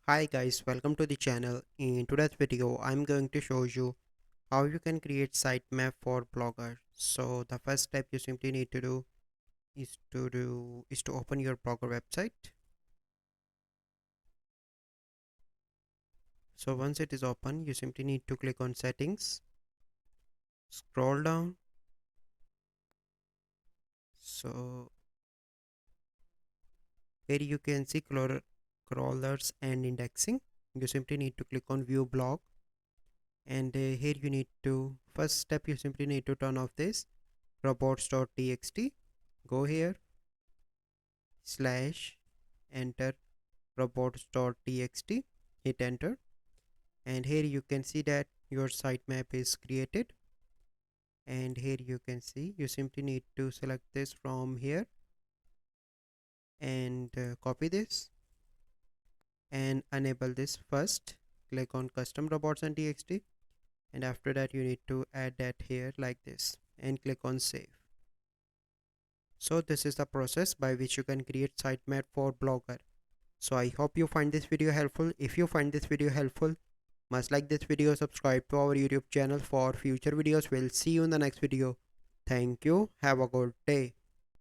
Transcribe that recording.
Hi guys, welcome to the channel. In today's video, I'm going to show you how you can create sitemap for Blogger. So the first step you simply need to do is to open your Blogger website. So once it is open, you simply need to click on settings, scroll down. So here you can see crawlers and indexing. You simply need to click on view blog, and here you need to first step you simply need to turn off this robots.txt. Go here slash enter robots.txt, hit enter, and here you can see that your sitemap is created. And here you can see you simply need to select this from here and copy this and enable this. First click on custom robots and txt, and after that you need to add that here like this and click on save. So this is the process by which you can create sitemap for Blogger. So I hope you find this video helpful. If you find this video helpful, must like this video, subscribe to our YouTube channel for future videos. We'll see you in the next video. Thank you. Have a good day.